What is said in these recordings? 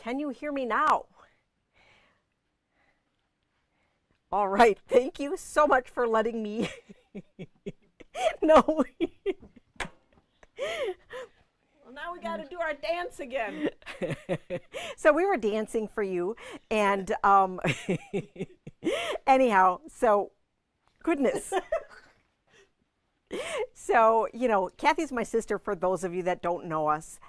Can you hear me now? All right. Thank you so much for letting me know. Well, now we got to do our dance again. So we were dancing for you, and anyhow, so goodness. So, Kathy's my sister for those of you that don't know us.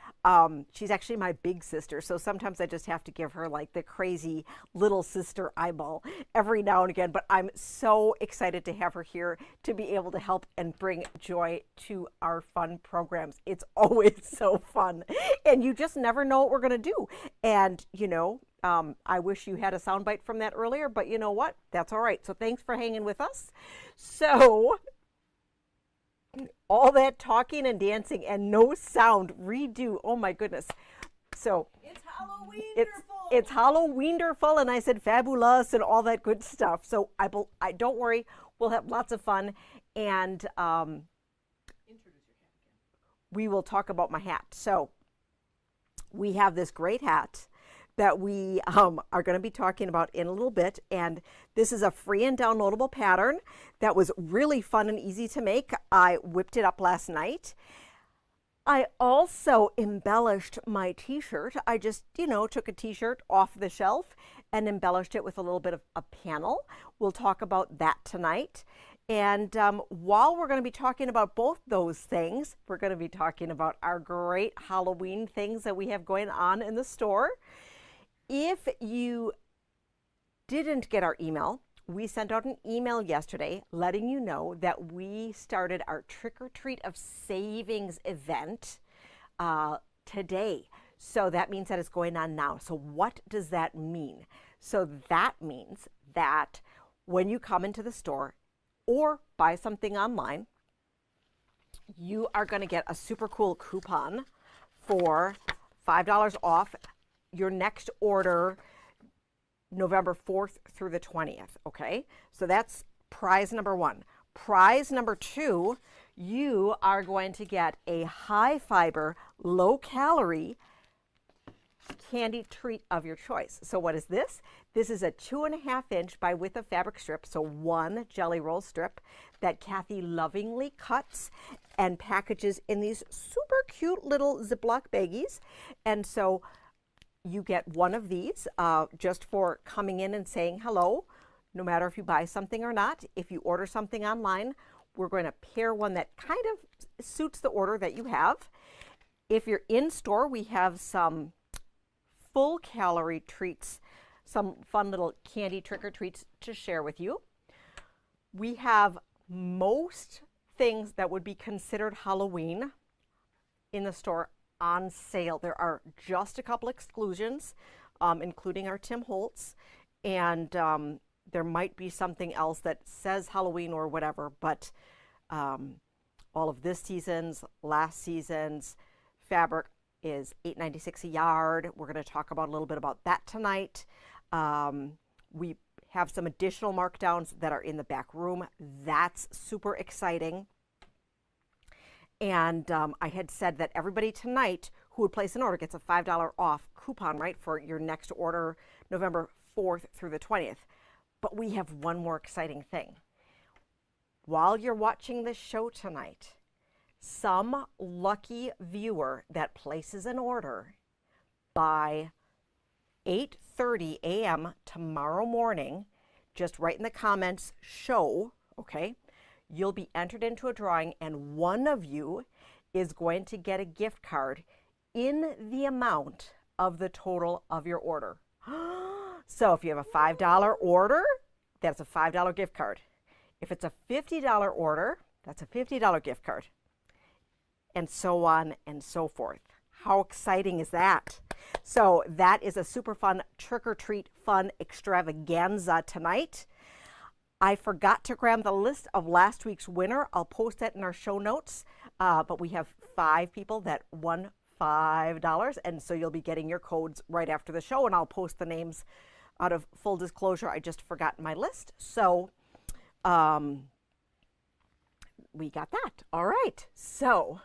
She's actually my big sister, so sometimes I just have to give her like the crazy little sister eyeball every now and again. But I'm so excited to have her here to be able to help and bring joy to our fun programs. It's always so fun, and you just never know what we're going to do. And, I wish you had a soundbite from that earlier, but you know what? That's all right. So thanks for hanging with us. So all that talking and dancing and no sound redo. Oh my goodness. So It's Halloween. it's Halloweenderful, and I said fabulous and all that good stuff. So I don't worry, we'll have lots of fun, and Introduce your hat again. we will talk about my hat. So we have this great hat that we are going to be talking about in a little bit. And this is a free and downloadable pattern that was really fun and easy to make. I whipped it up last night. I also embellished my t-shirt. I just, took a t-shirt off the shelf and embellished it with a little bit of a panel. We'll talk about that tonight. And while we're going to be talking about both those things, we're going to be talking about our great Halloween things that we have going on in the store. If you didn't get our email, we sent out an email yesterday letting you know that we started our Trick or Treat of Savings event today. So that means that it's going on now. So what does that mean? So that means that when you come into the store or buy something online, you are going to get a super cool coupon for $5 off your next order November 4th through the 20th, okay? So that's prize number one. Prize number two, you are going to get a high fiber, low calorie candy treat of your choice. So what is this? This is a 2.5 inch by width of fabric strip, so one jelly roll strip that Kathy lovingly cuts and packages in these super cute little Ziploc baggies. And so you get one of these just for coming in and saying hello, no matter if you buy something or not. If you order something online, we're going to pair one that kind of suits the order that you have. If you're in store, we have some full calorie treats, some fun little candy trick or treats to share with you. We have most things that would be considered Halloween in the store on sale. There are just a couple exclusions, including our Tim Holtz, and there might be something else that says Halloween or whatever, but all of this season's, last season's fabric is $8.96 a yard. We're going to talk about a little bit about that tonight. We have some additional markdowns that are in the back room. That's super exciting. And I had said that everybody tonight who would place an order gets a $5 off coupon, right, for your next order November 4th through the 20th. But we have one more exciting thing. While you're watching this show tonight, some lucky viewer that places an order by 8:30 a.m. tomorrow morning, just write in the comments, show, okay? You'll be entered into a drawing, and one of you is going to get a gift card in the amount of the total of your order. So if you have a $5 order, that's a $5 gift card. If it's a $50 order, that's a $50 gift card. And so on and so forth. How exciting is that? So that is a super fun trick-or-treat fun extravaganza tonight. I forgot to grab the list of last week's winner. I'll post that in our show notes. But we have 5 people that won $5, and so you'll be getting your codes right after the show, and I'll post the names. Out of full disclosure, I just forgot my list. So we got that. All right. So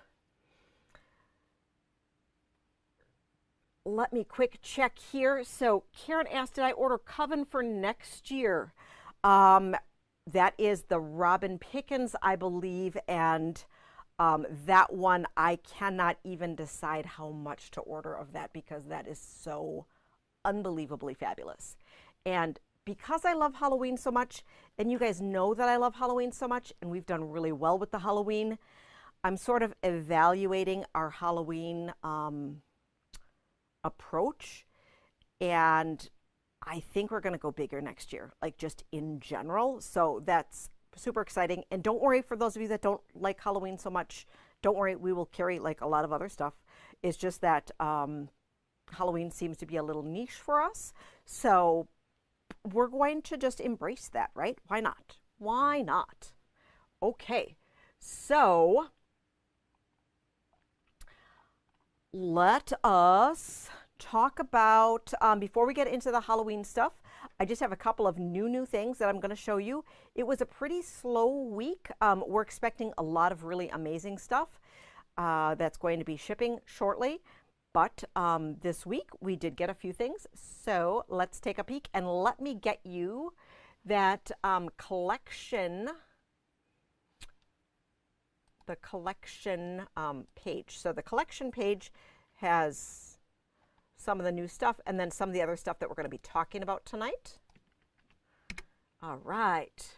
let me quick check here. So Karen asked, did I order Coven for next year? That is the Robin Pickens, I believe, and that one, I cannot even decide how much to order of that because that is so unbelievably fabulous. And because I love Halloween so much, and you guys know that I love Halloween so much, and we've done really well with the Halloween, I'm sort of evaluating our Halloween approach, and I think we're going to go bigger next year, like just in general. So that's super exciting. And don't worry, for those of you that don't like Halloween so much, don't worry, we will carry like a lot of other stuff. It's just that Halloween seems to be a little niche for us. So we're going to just embrace that, right? Why not? Why not? Okay, so let us talk about, before we get into the Halloween stuff, I just have a couple of new things that I'm going to show you. It was a pretty slow week. We're expecting a lot of really amazing stuff that's going to be shipping shortly. But this week we did get a few things. So let's take a peek and let me get you that collection, the collection page. So the collection page has some of the new stuff and then some of the other stuff that we're going to be talking about tonight. All right.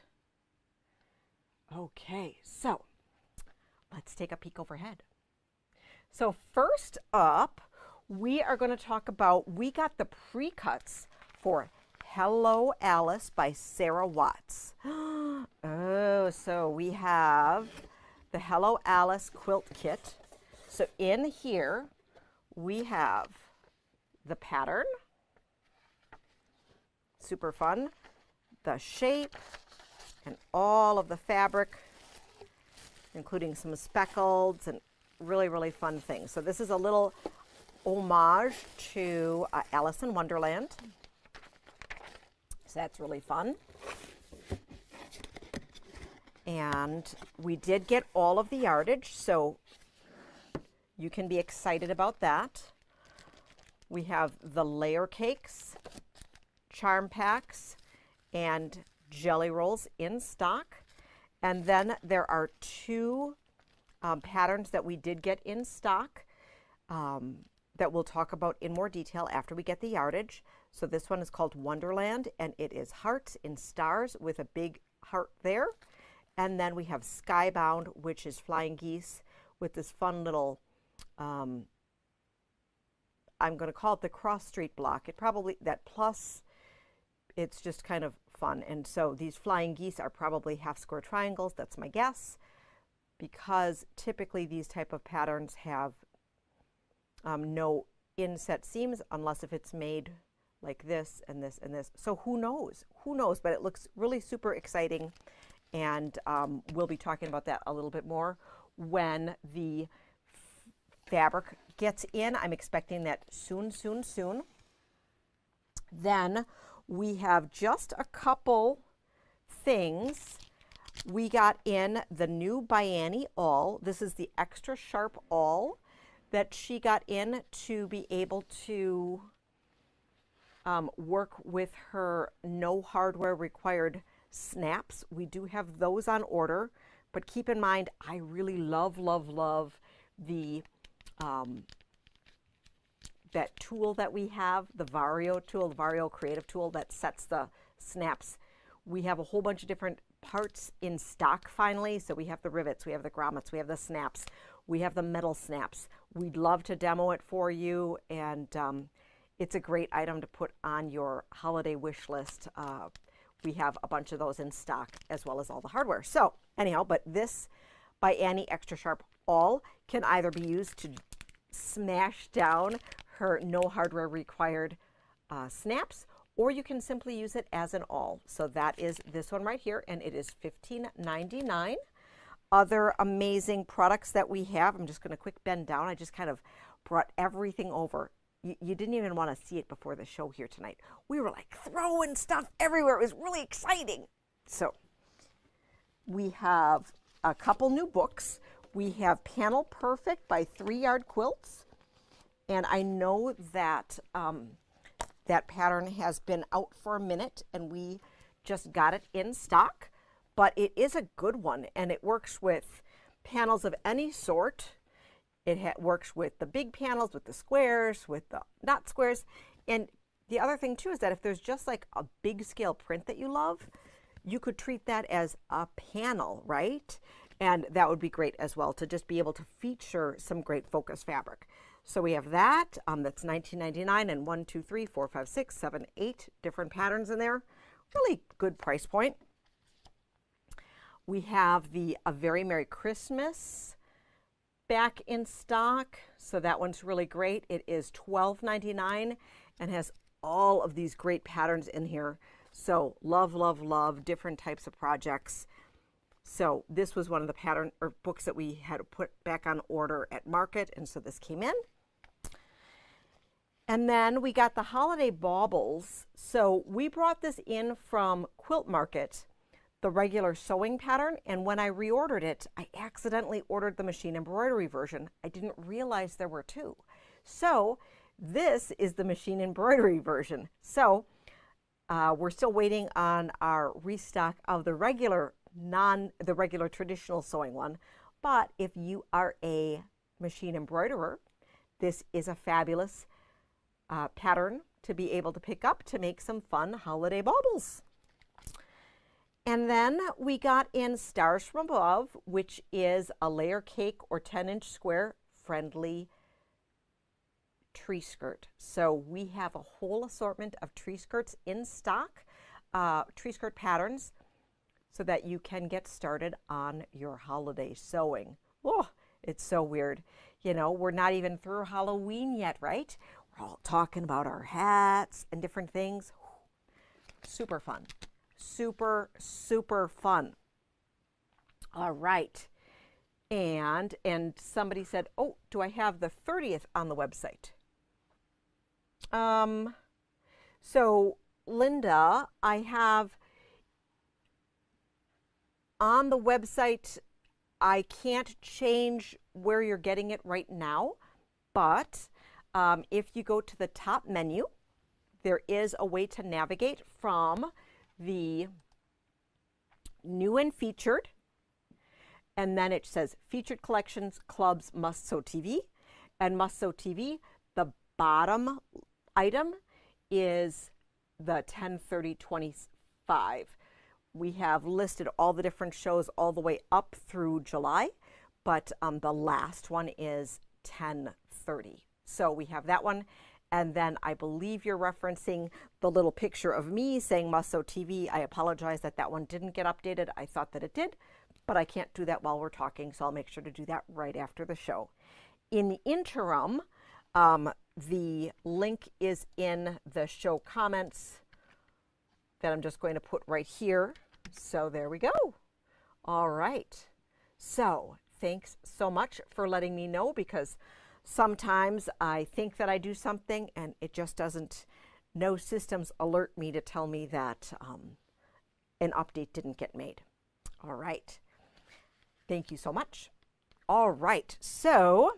Okay, so let's take a peek overhead. So first up, we are going to talk about, we got the pre-cuts for Hello Alice by Sarah Watts. Oh, so we have the Hello Alice quilt kit. So in here, we have the pattern, super fun, the shape, and all of the fabric, including some speckles and really fun things. So this is a little homage to Alice in Wonderland. So that's really fun. And we did get all of the yardage, so you can be excited about that. We have the layer cakes, charm packs, and jelly rolls in stock. And then there are two patterns that we did get in stock that we'll talk about in more detail after we get the yardage. So this one is called Wonderland, and it is hearts in stars with a big heart there. And then we have Skybound, which is flying geese with this fun little, I'm going to call it the cross street block. It probably, that plus, it's just kind of fun. And so these flying geese are probably half square triangles. That's my guess, because typically these type of patterns have no inset seams unless if it's made like this and this and this. So who knows? Who knows? But it looks really super exciting. And we'll be talking about that a little bit more when the fabric gets in. I'm expecting that soon. Then we have just a couple things. We got in the new by Annie awl. This is the extra sharp awl that she got in to be able to work with her no hardware required snaps. We do have those on order, but keep in mind, I really love the that tool that we have, the Vario tool, the Vario creative tool that sets the snaps. We have a whole bunch of different parts in stock finally. So we have the rivets, we have the grommets, we have the snaps, we have the metal snaps. We'd love to demo it for you, and it's a great item to put on your holiday wish list. We have a bunch of those in stock as well as all the hardware. So anyhow, but this by Annie extra sharp awl can either be used to smash down her no hardware required snaps, or you can simply use it as an awl. So that is this one right here, and it is $15.99. Other amazing products that we have, I'm just going to quick bend down. I just kind of brought everything over. You didn't even want to see it before the show here tonight. We were like throwing stuff everywhere. It was really exciting. So we have a couple new books. We have Panel Perfect by 3 Yard Quilts. And I know that that pattern has been out for a minute and we just got it in stock, but it is a good one and it works with panels of any sort. It works with the big panels, with the squares, with the not squares. And the other thing too is that if there's just like a big scale print that you love, you could treat that as a panel, right? And that would be great as well to just be able to feature some great focus fabric. So we have that, that's $19.99 and 1, 2, 3, 4, 5, 6, 7, 8 different patterns in there. Really good price point. We have the A Very Merry Christmas back in stock. So that one's really great. It is $12.99 and has all of these great patterns in here. So love, love, love different types of projects. So this was one of the pattern or books that we had to put back on order at market. And so this came in. And then we got the holiday baubles. So we brought this in from Quilt Market, the regular sewing pattern. And when I reordered it, I accidentally ordered the machine embroidery version. I didn't realize there were two. So this is the machine embroidery version. So we're still waiting on our restock of the regular traditional sewing one. But if you are a machine embroiderer, this is a fabulous pattern to be able to pick up to make some fun holiday baubles. And then we got in Stars from Above, which is a layer cake or 10-inch square friendly tree skirt. So we have a whole assortment of tree skirts in stock, tree skirt patterns, so that you can get started on your holiday sewing. Oh, it's so weird. You know, we're not even through Halloween yet, right? We're all talking about our hats and different things. Super fun. Super, super fun. All right. And somebody said, oh, do I have the 30th on the website? So Linda, I have on the website, I can't change where you're getting it right now, but if you go to the top menu, there is a way to navigate from the new and featured, and then it says featured collections, clubs, must sew TV, and must sew TV. The bottom item is the 10/30/25. We have listed all the different shows all the way up through July, but the last one is 10/30. So we have that one. And then I believe you're referencing the little picture of me saying must sew TV. I apologize that that one didn't get updated. I thought that it did, but I can't do that while we're talking, so I'll make sure to do that right after the show. In the interim, the link is in the show comments that I'm just going to put right here. So there we go. All right. So thanks so much for letting me know, because sometimes I think that I do something and it just doesn't, no systems alert me to tell me that an update didn't get made. All right. Thank you so much. All right. So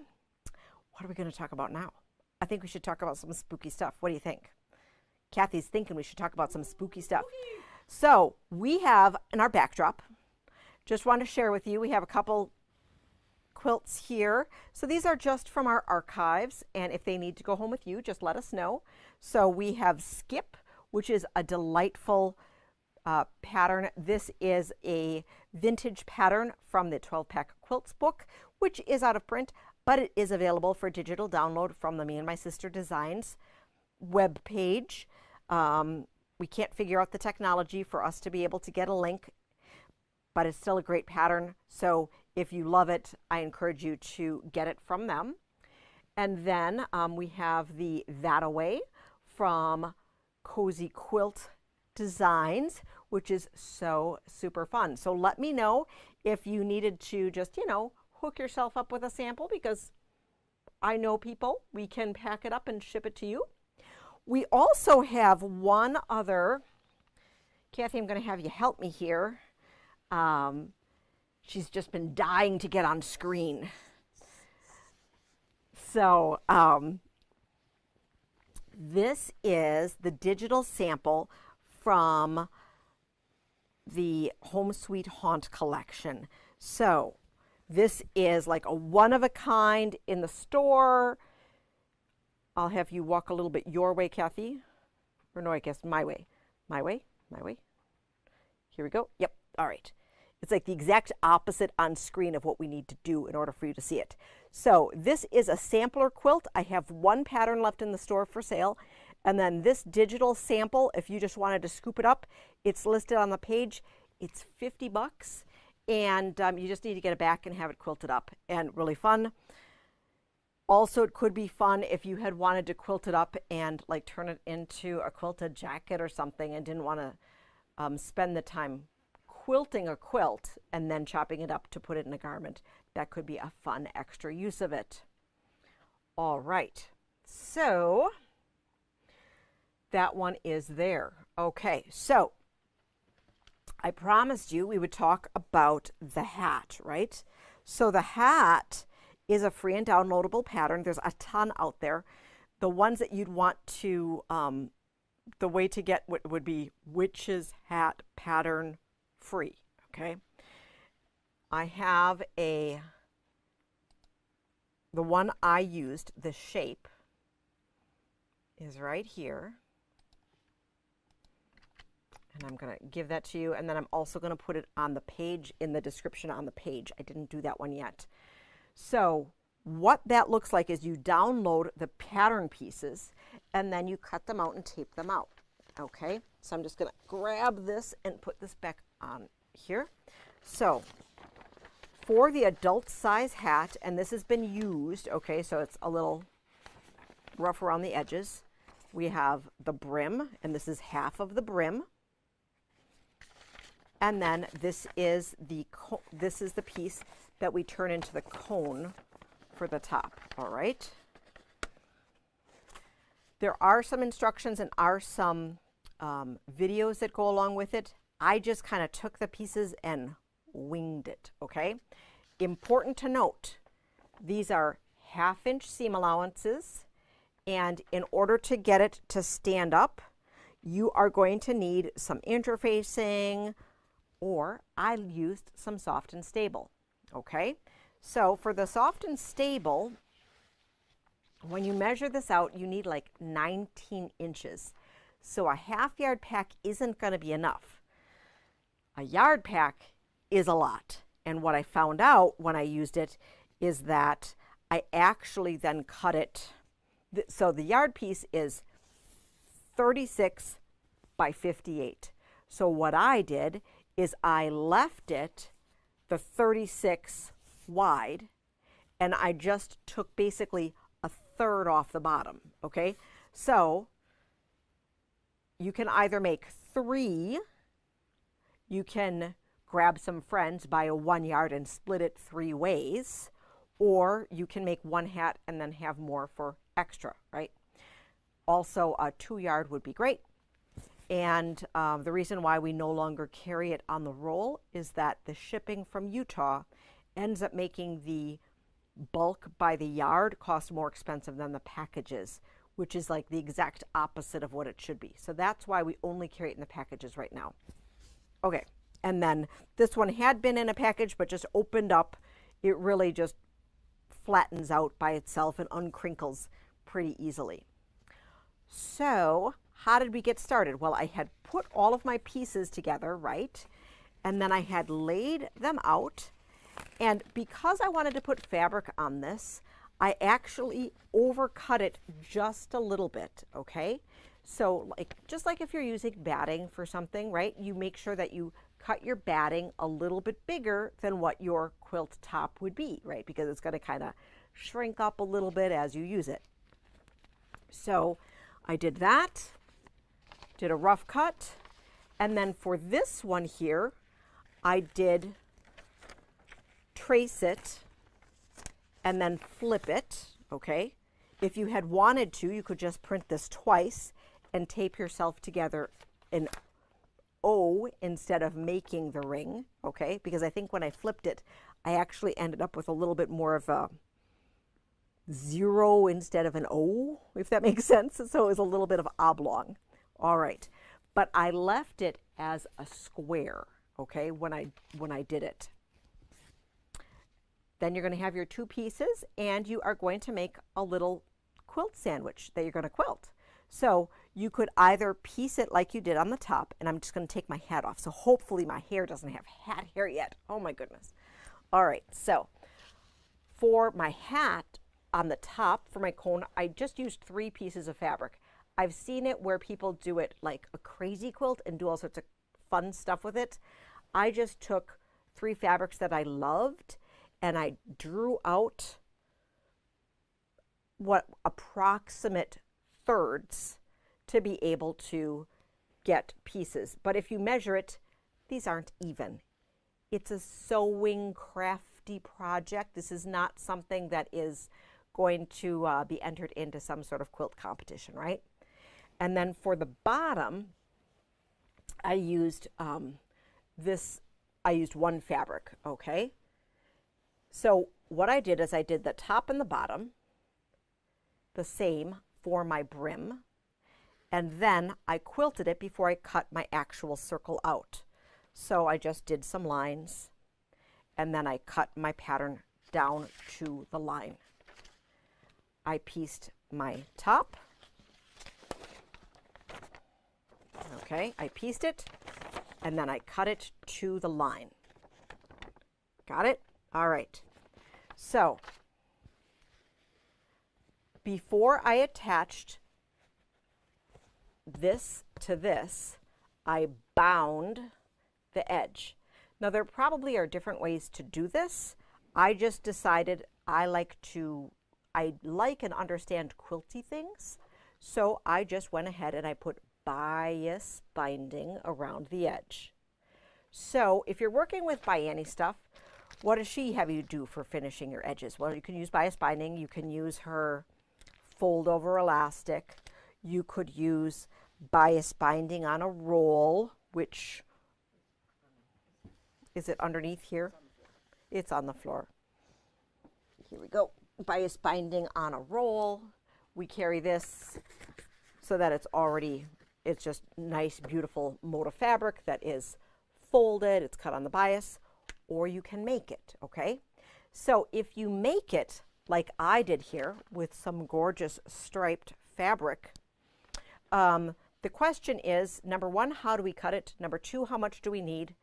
what are we going to talk about now? I think we should talk about some spooky stuff. What do you think? Kathy's thinking we should talk about some spooky stuff. So we have in our backdrop, just want to share with you, we have a couple quilts here. So these are just from our archives, and if they need to go home with you, just let us know. So we have Skip, which is a delightful pattern. This is a vintage pattern from the 12-pack quilts book, which is out of print, but it is available for digital download from the Me and My Sister Designs web page. We can't figure out the technology for us to be able to get a link, but it's still a great pattern. So if you love it, I encourage you to get it from them. And then we have the That Away from Cozy Quilt Designs, which is so super fun. So let me know if you needed to just, hook yourself up with a sample, because I know people. We can pack it up and ship it to you. We also have one other, Kathy, I'm going to have you help me here. She's just been dying to get on screen. So This is the digital sample from the Home Sweet Haunt collection. So this is like a one of a kind in the store. I'll have you walk a little bit your way, Kathy. Or no, I guess my way. My way, my way. Here we go. Yep, all right. It's like the exact opposite on screen of what we need to do in order for you to see it. So this is a sampler quilt. I have one pattern left in the store for sale. And then this digital sample, if you just wanted to scoop it up, it's listed on the page. It's $50. And you just need to get it back and have it quilted up. And really fun. Also, it could be fun if you had wanted to quilt it up and like turn it into a quilted jacket or something and didn't want to spend the time quilting a quilt and then chopping it up to put it in a garment. That could be a fun extra use of it. All right, so that one is there. Okay, so I promised you we would talk about the hat, right? So the hat is a free and downloadable pattern. There's a ton out there. The ones that you'd want to, the way to get what would be Witch's Hat pattern free, okay? I have the one I used, the shape is right here. And I'm gonna give that to you. And then I'm also gonna put it on the page, in the description on the page. I didn't do that one yet. So what that looks like is you download the pattern pieces and then you cut them out and tape them out. Okay, so I'm just gonna grab this and put this back on here. So for the adult size hat, and this has been used, okay, so it's a little rough around the edges. We have the brim, and this is half of the brim. And then this is the piece that we turn into the cone for the top, all right? There are some instructions and are some videos that go along with it. I just kind of took the pieces and winged it, okay? Important to note, these are 1/2 inch seam allowances, and in order to get it to stand up, you are going to need some interfacing, or I used some soft and stable, okay? So for the soft and stable, when you measure this out, you need like 19 inches. So a 1/2 yard pack isn't going to be enough. A yard pack is a lot. And what I found out when I used it is that I actually then cut it. So the yard piece is 36 by 58. So what I did is I left it the 36 wide, and I just took basically a third off the bottom, okay? So you can either make 3, you can grab some friends, buy a 1 yard and split it 3 ways, or you can make 1 hat and then have more for extra, right? Also, a 2 yard would be great. And the reason why we no longer carry it on the roll is that the shipping from Utah ends up making the bulk by the yard cost more expensive than the packages, which is like the exact opposite of what it should be. So that's why we only carry it in the packages right now. Okay, and then this one had been in a package but just opened up. It really just flattens out by itself and uncrinkles pretty easily. So how did we get started? Well, I had put all of my pieces together, right? And then I had laid them out. And because I wanted to put fabric on this, I actually overcut it just a little bit, okay? So just like if you're using batting for something, right? You make sure that you cut your batting a little bit bigger than what your quilt top would be, right? Because it's gonna kind of shrink up a little bit as you use it. So I did that, did a rough cut, and then for this one here, I did trace it and then flip it, okay? If you had wanted to, you could just print this twice and tape yourself together an O instead of making the ring, okay? Because I think when I flipped it, I actually ended up with a little bit more of a 0 instead of an O, if that makes sense. So it was a little bit of oblong. All right, but I left it as a square, okay, when I did it. Then you're going to have your 2 pieces, and you are going to make a little quilt sandwich that you're going to quilt. So you could either piece it like you did on the top, and I'm just going to take my hat off. So hopefully my hair doesn't have hat hair yet. Oh my goodness. All right, so for my hat on the top, for my cone, I just used 3 pieces of fabric. I've seen it where people do it like a crazy quilt and do all sorts of fun stuff with it. I just took 3 fabrics that I loved, and I drew out what approximate thirds to be able to get pieces. But if you measure it, these aren't even. It's a sewing crafty project. This is not something that is going to be entered into some sort of quilt competition, right? And then for the bottom, I used I used 1 fabric, okay? So what I did is I did the top and the bottom, the same for my brim, and then I quilted it before I cut my actual circle out. So I just did some lines, and then I cut my pattern down to the line. I pieced my top. Okay, I pieced it, and then I cut it to the line. Got it? All right. So before I attached this to this, I bound the edge. Now there probably are different ways to do this. I just decided I like and understand quilty things. So I just went ahead and I put bias binding around the edge. So if you're working with Bianni stuff, what does she have you do for finishing your edges? Well, you can use bias binding. You can use her fold over elastic. You could use bias binding on a roll, which, is it underneath here? It's on the floor. Here we go. Bias binding on a roll. We carry this so that it's just nice, beautiful motif fabric that is folded. It's cut on the bias, or you can make it, okay? So if you make it like I did here with some gorgeous striped fabric, the question is, number 1, how do we cut it? Number 2, how much do we need?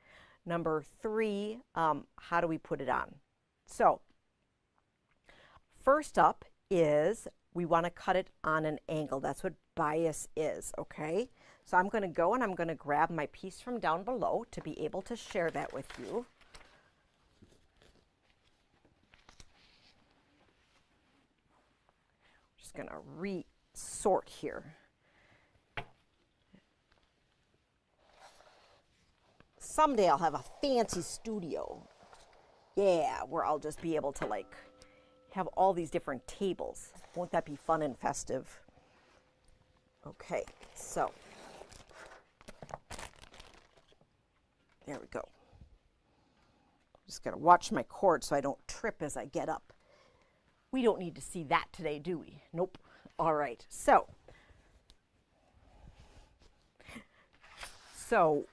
Number 3, how do we put it on? So first up is we want to cut it on an angle. That's what bias is, okay? So I'm going to go and I'm going to grab my piece from down below to be able to share that with you. Just going to re-sort here. Someday I'll have a fancy studio. Yeah, where I'll just be able to like have all these different tables. Won't that be fun and festive? Okay, so there we go. I'm just going to watch my cord so I don't trip as I get up. We don't need to see that today, do we? Nope. All right, so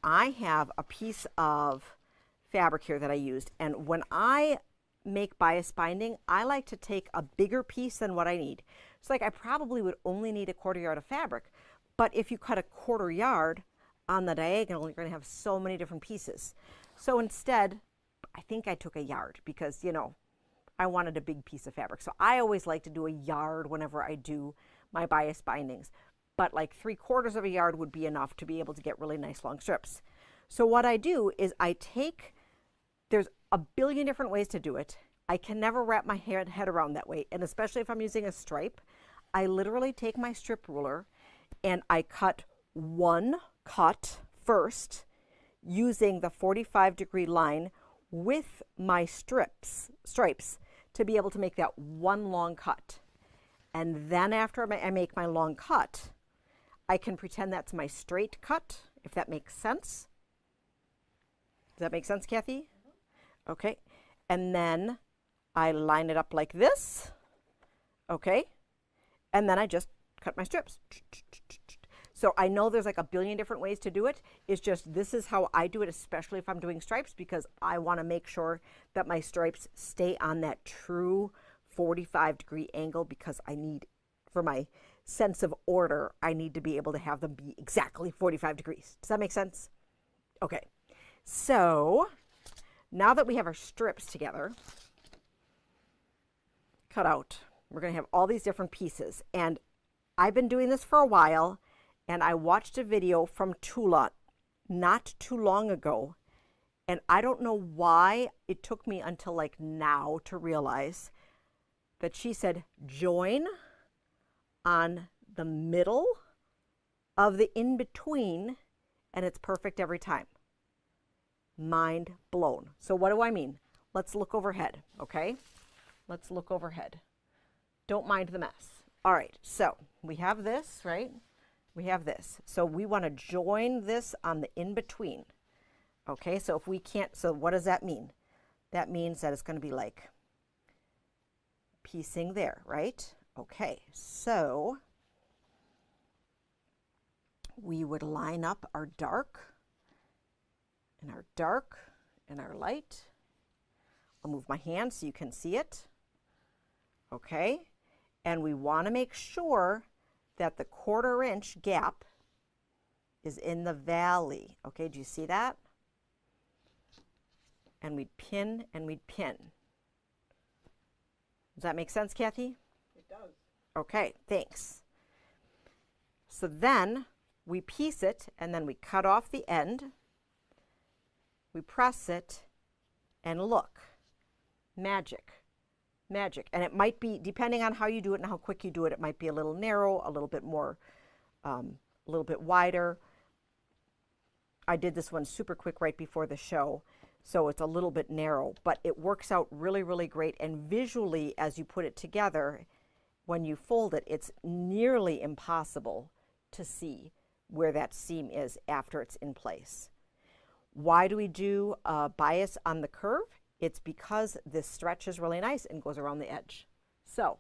I have a piece of fabric here that I used, and when I make bias binding, I like to take a bigger piece than what I need. So like I probably would only need a 1/4 yard of fabric, but if you cut a 1/4 yard on the diagonal, you're going to have so many different pieces. So instead, I think I took a yard because, you know, I wanted a big piece of fabric. So I always like to do a yard whenever I do my bias bindings, but like 3/4 of a yard would be enough to be able to get really nice long strips. So what I do is I take, there's a billion different ways to do it. I can never wrap my head around that way, and especially if I'm using a stripe, I literally take my strip ruler and I cut 1 cut first using the 45-degree line with my stripes to be able to make that 1 long cut. And then after I make my long cut, I can pretend that's my straight cut, if that makes sense. Does that make sense, Kathy? Okay. And then I line it up like this. okay? And then I just cut my strips. So I know there's like a billion different ways to do it. It's just this is how I do it, especially if I'm doing stripes, because I want to make sure that my stripes stay on that true 45-degree angle, because I need, for my sense of order, I need to be able to have them be exactly 45 degrees. Does that make sense? Okay. So now that we have our strips together, cut out, we're going to have all these different pieces. And I've been doing this for a while, and I watched a video from Tula not too long ago, and I don't know why it took me until like now to realize that she said join on the middle of the in-between, and it's perfect every time. Mind blown. So what do I mean? Let's look overhead, okay? Let's look overhead. Don't mind the mess. All right, so we have this, right? We have this. So we want to join this on the in-between. Okay, so if we can't, so what does that mean? That means that it's going to be like piecing there, right? Okay, so we would line up our dark and our dark and our light. I'll move my hand so you can see it. Okay, and we want to make sure that the 1/4 inch gap is in the valley. Okay, do you see that? And we'd pin and we'd pin. Does that make sense, Kathy? It does. Okay, thanks. So then we piece it, and then we cut off the end. We press it, and look, magic. Magic. And it might be, depending on how you do it and how quick you do it, it might be a little narrow, a little bit more, a little bit wider. I did this one super quick right before the show, so it's a little bit narrow, but it works out really, really great. And visually, as you put it together, when you fold it, it's nearly impossible to see where that seam is after it's in place. Why do we do a bias on the curve? It's because this stretch is really nice and goes around the edge. So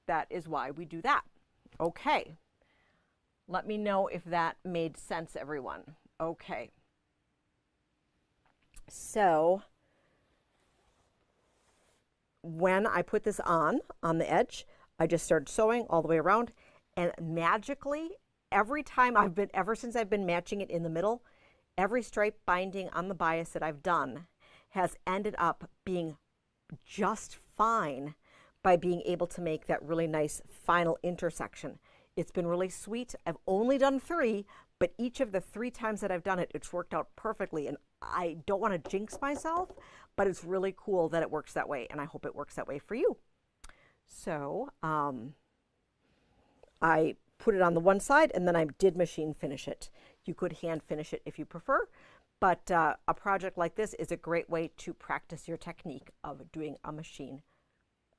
that is why we do that. Okay. Let me know if that made sense, everyone. Okay. So when I put this on the edge, I just started sewing all the way around, and magically, ever since I've been matching it in the middle, every stripe binding on the bias that I've done has ended up being just fine by being able to make that really nice final intersection. It's been really sweet. I've only done 3, but each of the 3 times that I've done it, it's worked out perfectly. And I don't want to jinx myself, but it's really cool that it works that way, and I hope it works that way for you. So I put it on the one side, and then I did machine finish it. You could hand finish it if you prefer, but a project like this is a great way to practice your technique of doing a machine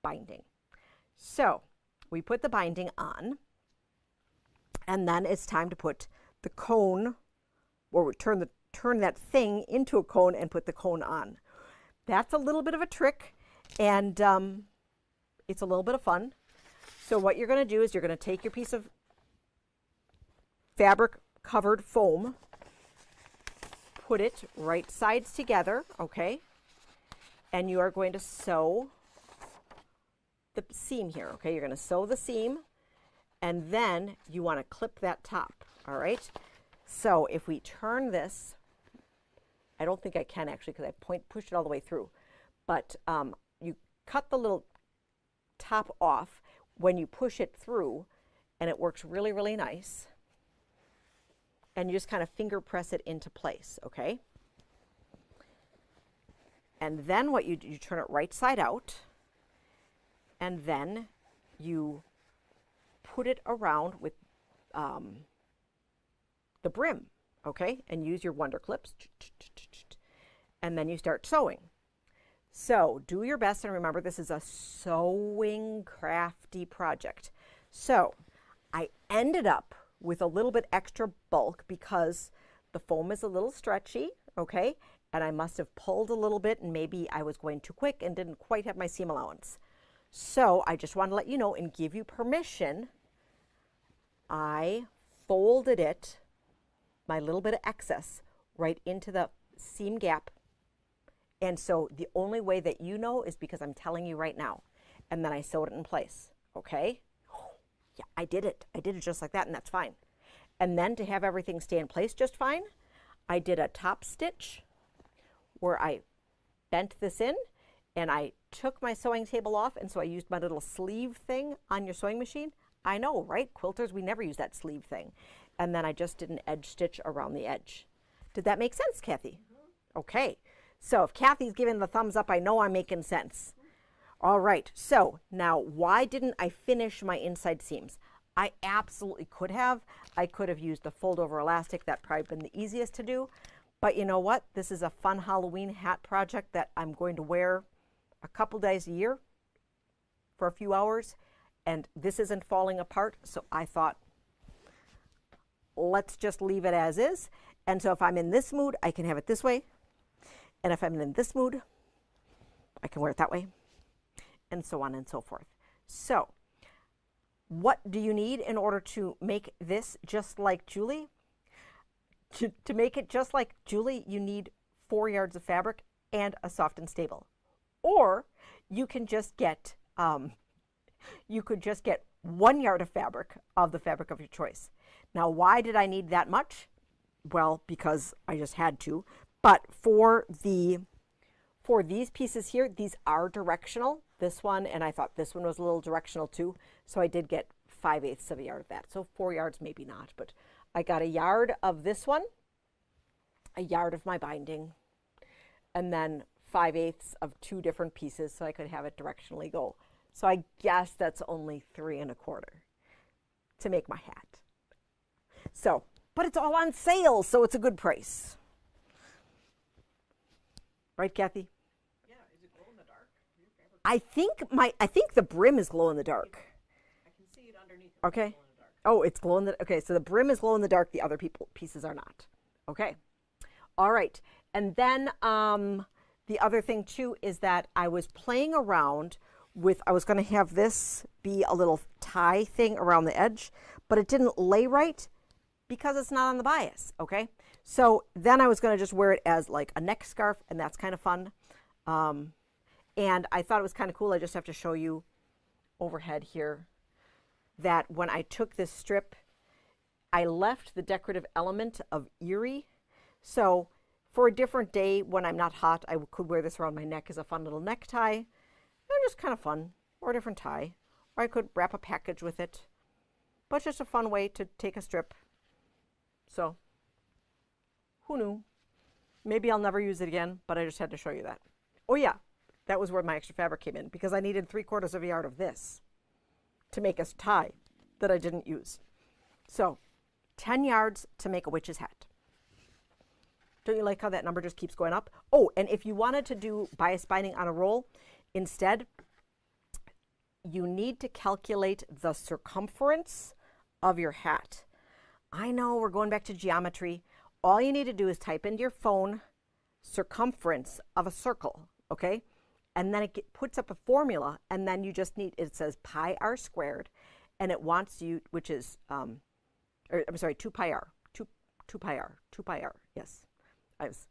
binding. So we put the binding on, and then it's time to put the cone, or we turn that thing into a cone and put the cone on. That's a little bit of a trick, and it's a little bit of fun. So what you're going to do is you're going to take your piece of fabric covered foam, put it right sides together, okay? And you are going to sew the seam here, okay? You're going to sew the seam, and then you want to clip that top, all right? So if we turn this, I don't think I can actually because I pushed it all the way through, but you cut the little top off when you push it through, and it works really, really nice. And you just kind of finger press it into place, okay? And then what you do, you turn it right side out, and then you put it around with the brim, okay? And use your Wonder Clips, and then you start sewing. So do your best, and remember this is a sewing crafty project. So I ended up with a little bit extra bulk because the foam is a little stretchy, okay? And I must have pulled a little bit, and maybe I was going too quick and didn't quite have my seam allowance. So I just want to let you know and give you permission. I folded it, my little bit of excess, right into the seam gap. And so the only way that you know is because I'm telling you right now. And then I sewed it in place, okay? Yeah, I did it. I did it just like that, and that's fine. And then to have everything stay in place just fine, I did a top stitch where I bent this in, and I took my sewing table off, and so I used my little sleeve thing on your sewing machine. I know, right? Quilters, we never use that sleeve thing. And then I just did an edge stitch around the edge. Did that make sense, Kathy? Okay. So if Kathy's giving the thumbs up, I know I'm making sense. All right. So now, why didn't I finish my inside seams? I absolutely could have. I could have used the fold over elastic. That probably been the easiest to do. But you know what? This is a fun Halloween hat project that I'm going to wear a couple days a year for a few hours. And this isn't falling apart. So I thought, let's just leave it as is. And so if I'm in this mood, I can have it this way. And if I'm in this mood, I can wear it that way. And so on and so forth. So what do you need in order to make this just like Julie? To make it just like Julie, you need 4 yards of fabric and a soft and stable. Or you can just get, you could just get 1 yard of fabric of the fabric of your choice. Now, why did I need that much? Well, because I just had to. But for these pieces here, these are directional. This one, and I thought this one was a little directional too. So I did get 5/8 of a yard of that. So 4 yards, maybe not, but I got a yard of this one, a yard of my binding, and then 5/8 of 2 different pieces so I could have it directionally go. So I guess that's only 3 1/4 to make my hat. So, but it's all on sale, so it's a good price. Right, Kathy? Yeah, is it glow in the dark? I think the brim is glow in the dark. I can see it underneath. Okay. Glow in the dark. Oh, it's glow in the, okay, so the brim is glow in the dark, the other pieces are not. Okay. All right. And then the other thing too is that I was playing around with, I was going to have this be a little tie thing around the edge, but it didn't lay right because it's not on the bias, okay? So then I was going to just wear it as like a neck scarf, and that's kind of fun. And I thought it was kind of cool. I just have to show you overhead here that when I took this strip, I left the decorative element of eerie. So for a different day when I'm not hot, I could wear this around my neck as a fun little necktie. And just kind of fun, or a different tie. Or I could wrap a package with it. But it's just a fun way to take a strip. So who knew? Maybe I'll never use it again, but I just had to show you that. Oh yeah, that was where my extra fabric came in, because I needed 3/4 of a yard of this to make a tie that I didn't use. So 10 yards to make a witch's hat. Don't you like how that number just keeps going up? Oh, and if you wanted to do bias binding on a roll, instead, you need to calculate the circumference of your hat. I know we're going back to geometry. All you need to do is type into your phone circumference of a circle, okay? And then it puts up a formula, and then you just need, it says pi r squared, and it wants you, which is, or I'm sorry, 2 pi r, 2 pi r, yes. I was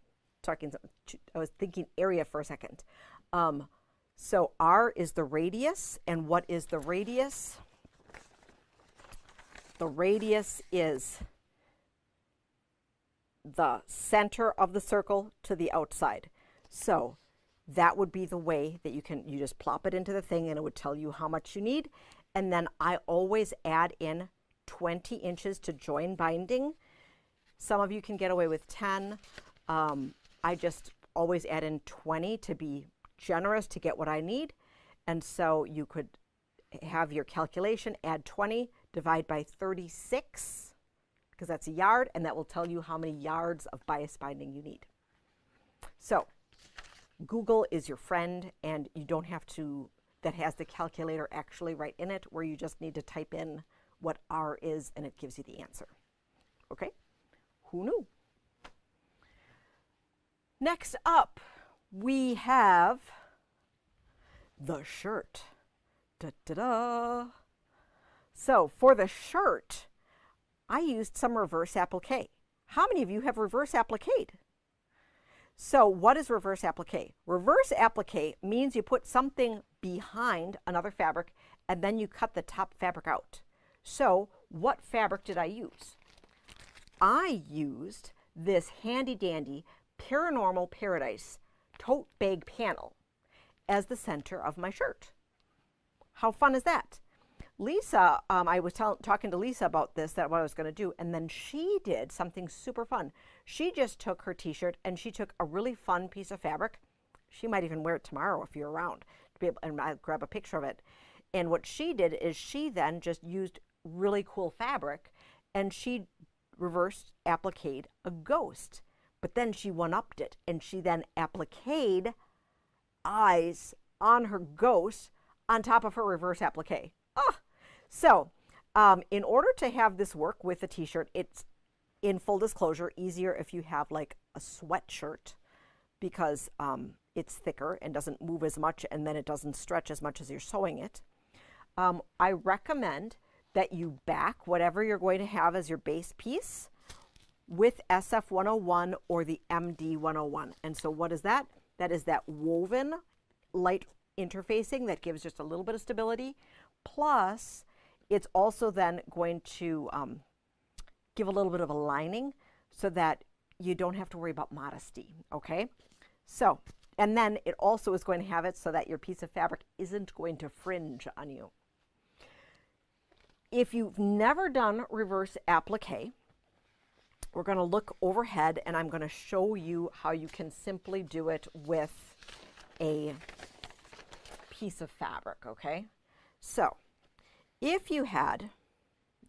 thinking area for a second. So r is the radius, and what is the radius? The radius is the center of the circle to the outside. So that would be the way that you just plop it into the thing, and it would tell you how much you need. And then I always add in 20 inches to join binding. Some of you can get away with 10. I just always add in 20 to be generous to get what I need. And so you could have your calculation, add 20, divide by 36, because that's a yard, and that will tell you how many yards of bias binding you need. So Google is your friend, and you don't have to, that has the calculator actually right in it, where you just need to type in what R is, and it gives you the answer. Okay? Who knew? Next up, we have the shirt. Da-da-da. So for the shirt, I used some reverse applique. How many of you have reverse appliqued? So what is reverse applique? Reverse applique means you put something behind another fabric and then you cut the top fabric out. So what fabric did I use? I used this handy dandy Paranormal Paradise tote bag panel as the center of my shirt. How fun is that? Lisa, I was talking to Lisa about this, that what I was going to do, and then she did something super fun. She just took her t-shirt and she took a really fun piece of fabric. She might even wear it tomorrow if you're around, to be able, and I'll grab a picture of it. And what she did is she then just used really cool fabric and she reversed appliqued a ghost. But then she one-upped it and she then appliqued eyes on her ghost on top of her reverse applique. Oh, so in order to have this work with a t-shirt, it's, in full disclosure, easier if you have like a sweatshirt because it's thicker and doesn't move as much and then it doesn't stretch as much as you're sewing it. I recommend that you back whatever you're going to have as your base piece with SF 101 or the MD 101. And so what is that? That is that woven light interfacing that gives just a little bit of stability. Plus, it's also then going to give a little bit of a lining so that you don't have to worry about modesty, okay? So, and then it also is going to have it so that your piece of fabric isn't going to fringe on you. If you've never done reverse applique, we're going to look overhead and I'm going to show you how you can simply do it with a piece of fabric, okay? So if you had,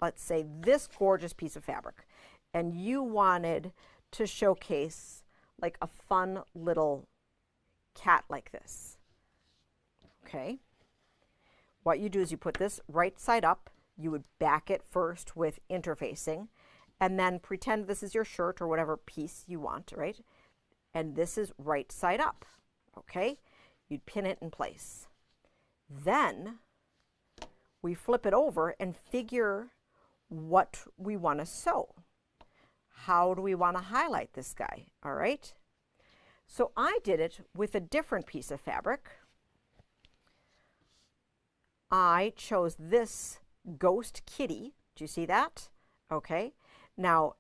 let's say, this gorgeous piece of fabric and you wanted to showcase like a fun little cat like this, okay? What you do is you put this right side up. You would back it first with interfacing and then pretend this is your shirt or whatever piece you want, right? And this is right side up, okay? You'd pin it in place. Then we flip it over and figure what we want to sew. How do we want to highlight this guy, all right? So I did it with a different piece of fabric. I chose this ghost kitty. Do you see that? Okay. Now,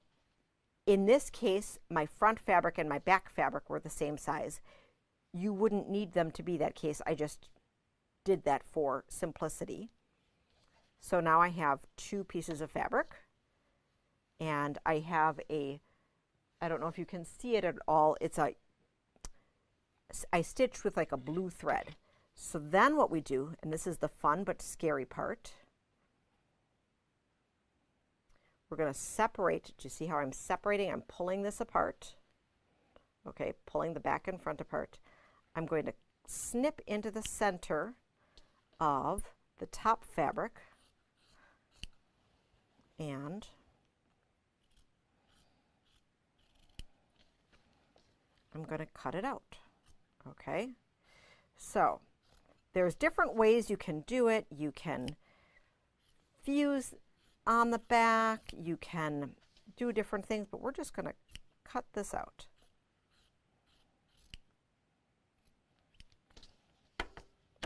in this case, my front fabric and my back fabric were the same size. You wouldn't need them to be that case. I just did that for simplicity. So now I have two pieces of fabric and I have a, I don't know if you can see it at all. It's a, I stitched with like a blue thread. So then what we do, and this is the fun but scary part, we're going to separate. Do you see how I'm separating? I'm pulling this apart. Okay, pulling the back and front apart. I'm going to snip into the center of the top fabric and I'm going to cut it out. Okay, so there's different ways you can do it. You can fuse on the back, you can do different things, but we're just going to cut this out.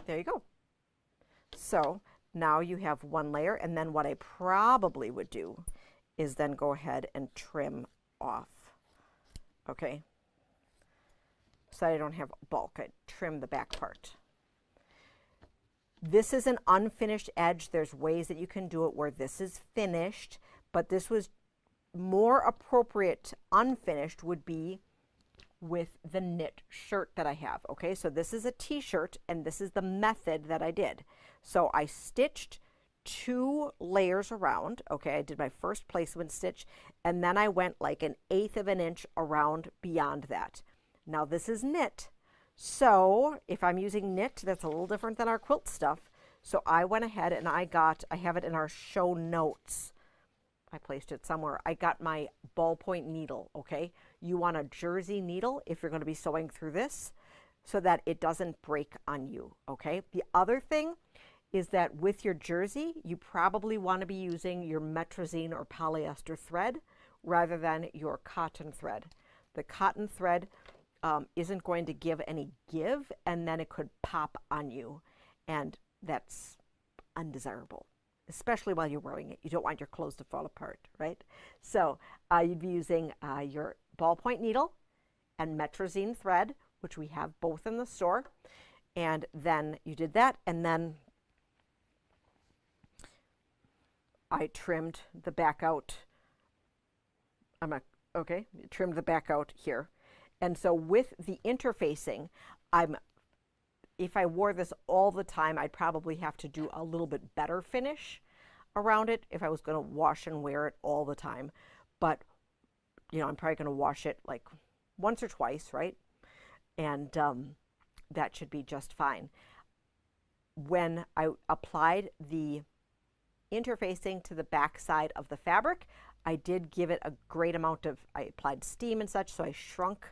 There you go. So now you have one layer, and then what I probably would do is then go ahead and trim off. Okay, so I don't have bulk. I trim the back part. This is an unfinished edge. There's ways that you can do it where this is finished, but this was more appropriate. Unfinished would be with the knit shirt that I have. Okay, so this is a t-shirt and this is the method that I did. So I stitched 2 layers around. Okay, I did my first placement stitch and then I went like 1/8 of an inch around beyond that. Now this is knit. So if I'm using knit, that's a little different than our quilt stuff. So I went ahead and I have it in our show notes. I placed it somewhere. I got my ballpoint needle, okay? You want a jersey needle if you're going to be sewing through this so that it doesn't break on you, okay? The other thing is that with your jersey, you probably want to be using your metrazine or polyester thread rather than your cotton thread. The cotton thread isn't going to give any give, and then it could pop on you, and that's undesirable, especially while you're wearing it. You don't want your clothes to fall apart, right? So you'd be using your ballpoint needle and metrazine thread, which we have both in the store, and then you did that, and then I trimmed the back out. Trimmed the back out here. And so with the interfacing, if I wore this all the time, I'd probably have to do a little bit better finish around it if I was going to wash and wear it all the time. But, you know, I'm probably going to wash it like once or twice, right? And that should be just fine. When I applied the interfacing to the back side of the fabric, I did give it a great amount of, I applied steam and such, so I shrunk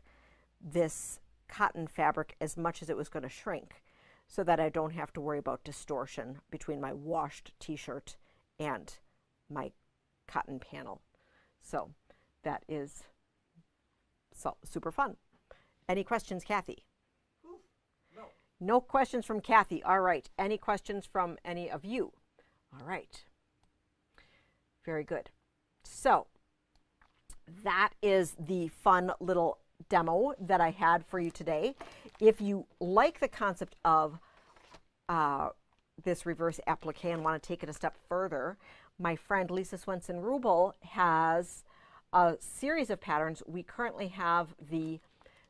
this cotton fabric as much as it was going to shrink so that I don't have to worry about distortion between my washed t-shirt and my cotton panel. So that is super fun. Any questions, Kathy? No. No questions from Kathy. All right. Any questions from any of you? All right. Very good. So that is the fun little demo that I had for you today. If you like the concept of this reverse applique and want to take it a step further, my friend Lisa Swenson-Rubel has a series of patterns. We currently have the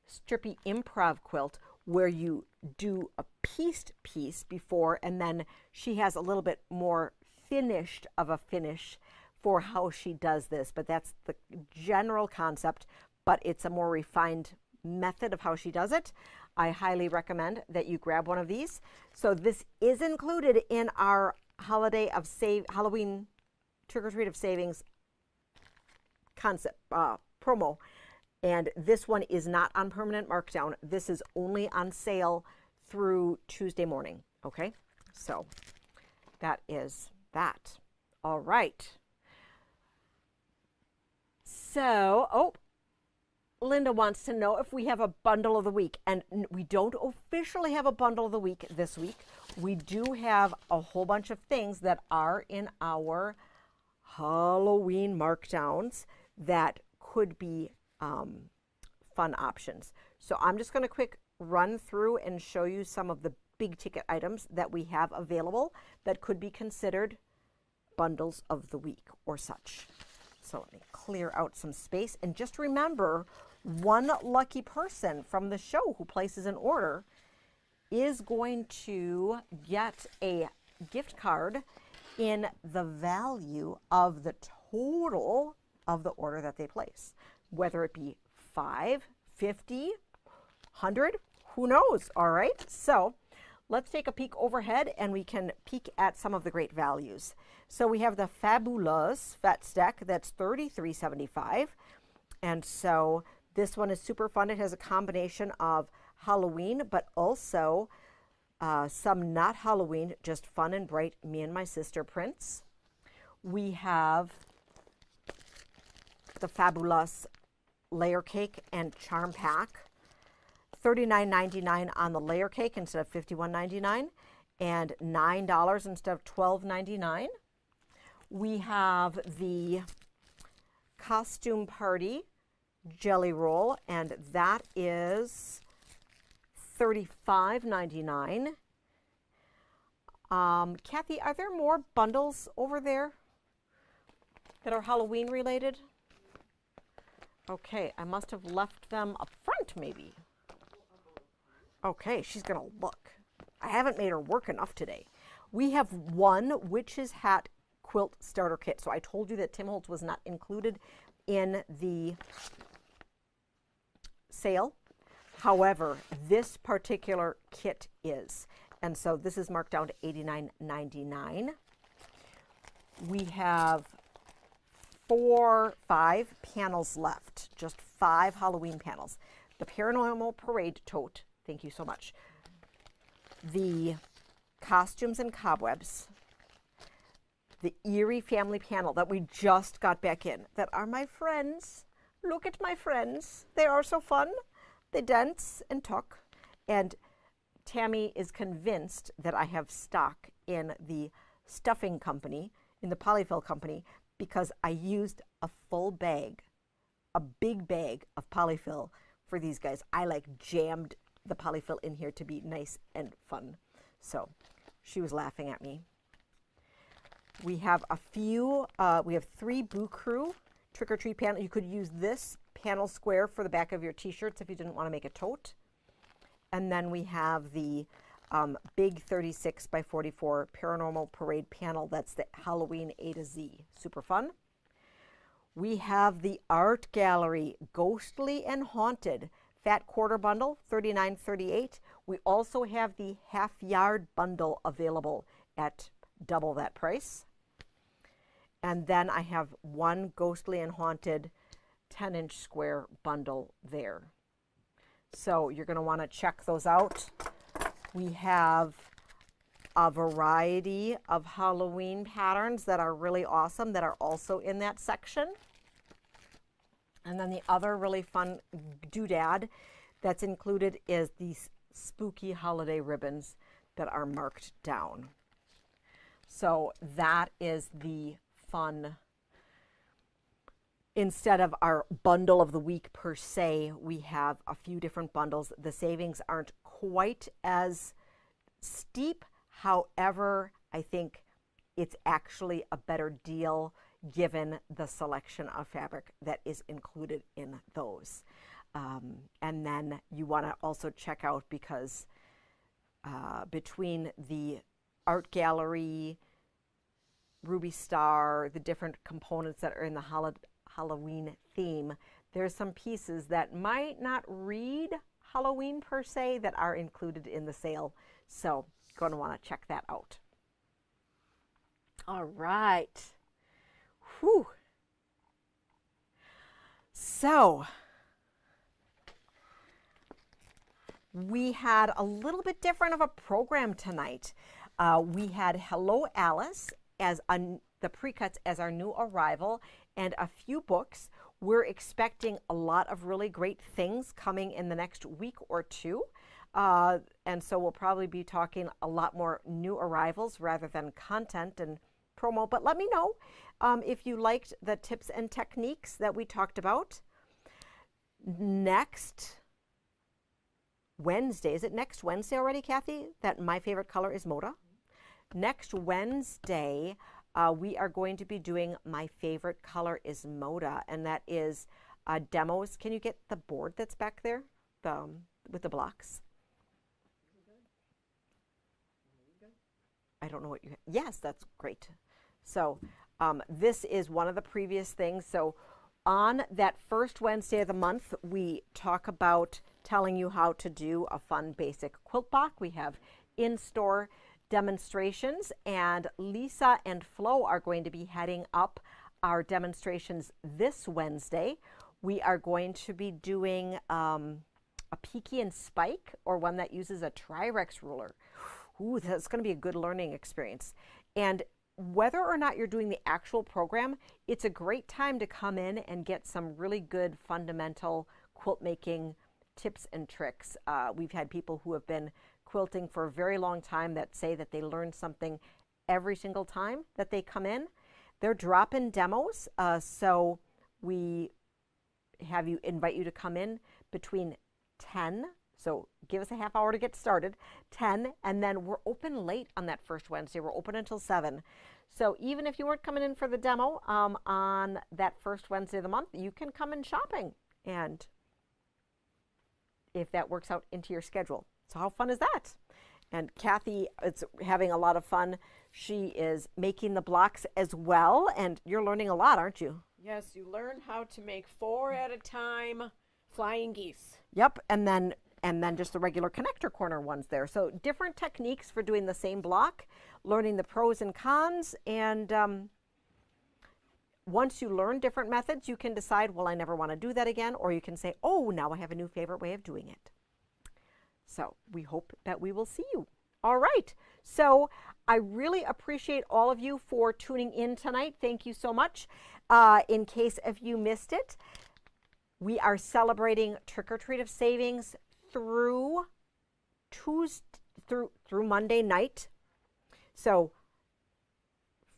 strippy improv quilt where you do a pieced piece before, and then she has a little bit more finished of a finish for how she does this, but that's the general concept, but it's a more refined method of how she does it. I highly recommend that you grab one of these. So this is included in our Halloween trick-or-treat of savings concept promo, and this one is not on permanent markdown. This is only on sale through Tuesday morning, okay? So that is that. All right. So, Linda wants to know if we have a bundle of the week, and we don't officially have a bundle of the week this week. We do have a whole bunch of things that are in our Halloween markdowns that could be fun options. So I'm just going to quick run through and show you some of the big ticket items that we have available that could be considered bundles of the week or such. So let me clear out some space, and just remember, one lucky person from the show who places an order is going to get a gift card in the value of the total of the order that they place, whether it be 5, 50, 100, who knows, all right? So let's take a peek overhead and we can peek at some of the great values. So we have the Fabulous Fat Stack, that's $33.75. And so this one is super fun. It has a combination of Halloween, but also some not Halloween, just fun and bright Me and My Sister prints. We have the Fabulous Layer Cake and Charm Pack. $39.99 on the layer cake instead of $51.99, and $9 instead of $12.99. We have the Costume Party Jelly Roll, and that is $35.99. Kathy, are there more bundles over there that are Halloween related? Okay, I must have left them up front maybe. Okay, she's gonna look. I haven't made her work enough today. We have one witch's hat quilt starter kit. So I told you that Tim Holtz was not included in the sale. However, this particular kit is. And so this is marked down to $89.99. We have 5 panels left, just 5 Halloween panels. The Paranormal Parade tote, thank you so much. The Costumes and Cobwebs, the Eerie Family Panel that we just got back in, that are my friends. Look at my friends. They are so fun. They dance and talk. And Tammy is convinced that I have stock in the stuffing company, in the polyfill company, because I used a full bag, a big bag of polyfill for these guys. I like jammed the polyfill in here to be nice and fun. So she was laughing at me. We have a few, we have 3 Boo Crew Trick or Treat panel. You could use this panel square for the back of your t-shirts if you didn't want to make a tote. And then we have the big 36 by 44 Paranormal Parade panel. That's the Halloween A to Z. Super fun. We have the Art Gallery Ghostly and Haunted Fat Quarter Bundle, $39.38. We also have the Half Yard Bundle available at double that price. And then I have one Ghostly and Haunted 10-inch square bundle there. So you're going to want to check those out. We have a variety of Halloween patterns that are really awesome that are also in that section. And then the other really fun doodad that's included is these spooky holiday ribbons that are marked down. So that is the fun. Instead of our bundle of the week per se, we have a few different bundles. The savings aren't quite as steep. However, I think it's actually a better deal given the selection of fabric that is included in those. And then you want to also check out, because between the art gallery, Ruby Star, the different components that are in the Halloween theme, there's some pieces that might not read Halloween per se that are included in the sale. So you're going to want to check that out. All right. Whew. So we had a little bit different of a program tonight. We had Hello Alice as the pre-cuts as our new arrival, and a few books. We're expecting a lot of really great things coming in the next week or two. And so we'll probably be talking a lot more new arrivals rather than content and promo. But let me know if you liked the tips and techniques that we talked about. Next Wednesday, is it next Wednesday already, Kathy, that my favorite color is Moda? Next Wednesday, we are going to be doing My Favorite Color is Moda, and that is demos. Can you get the board that's back there with the blocks? I don't know what you have. Yes, that's great. So this is one of the previous things. So on that first Wednesday of the month, we talk about telling you how to do a fun basic quilt block. We have in-store demonstrations, and Lisa and Flo are going to be heading up our demonstrations this Wednesday. We are going to be doing a applique and spike, or one that uses a Tri-Rex ruler. Ooh, that's going to be a good learning experience. And whether or not you're doing the actual program, it's a great time to come in and get some really good fundamental quilt making tips and tricks. We've had people who have been quilting for a very long time that say that they learn something every single time that they come in. They're drop-in demos, so we invite you to come in between 10, so give us a half hour to get started, 10, and then we're open late on that first Wednesday. We're open until 7. So even if you weren't coming in for the demo on that first Wednesday of the month, you can come in shopping, and if that works out into your schedule. So how fun is that? And Kathy is having a lot of fun. She is making the blocks as well, and you're learning a lot, aren't you? Yes, you learn how to make 4 at a time flying geese. Yep, and then just the regular connector corner ones there. So different techniques for doing the same block, learning the pros and cons, and once you learn different methods, you can decide, well, I never want to do that again, or you can say, oh, now I have a new favorite way of doing it. So we hope that we will see you All right. So I really appreciate all of you for tuning in tonight. Thank you so much. In case if you missed it, we are celebrating Trick or Treat of Savings through Monday night. So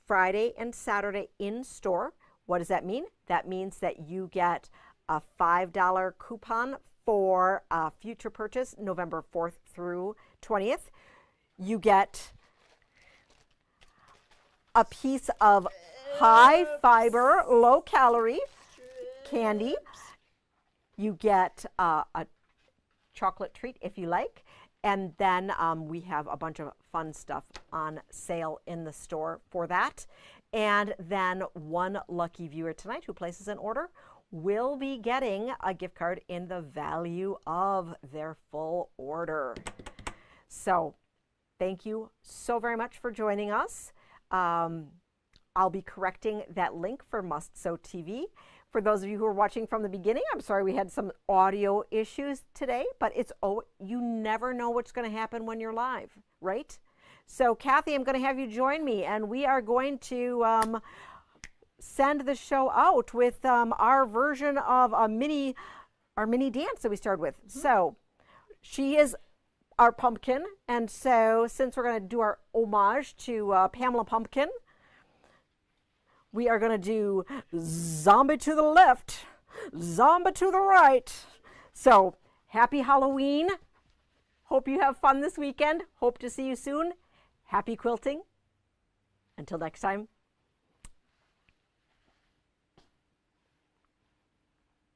Friday and Saturday in store. What does that mean? That means that you get a $5 coupon for a future purchase November 4th through 20th. You get a piece of high fiber, low calorie candy. You get a chocolate treat if you like. And then we have a bunch of fun stuff on sale in the store for that. And then one lucky viewer tonight who places an order will be getting a gift card in the value of their full order. So thank you so very much for joining us. I'll be correcting that link for Must Sew TV. For those of you who are watching from the beginning, I'm sorry we had some audio issues today, but you never know what's going to happen when you're live, right? So Kathy, I'm going to have you join me, and we are going to send the show out with our version of our mini dance that we started with. Mm-hmm. So she is our pumpkin, and so since we're going to do our homage to Pamela Pumpkin, we are going to do zombie to the left, zombie to the right. So happy Halloween. Hope you have fun this weekend. Hope to see you soon. Happy quilting. Until next time.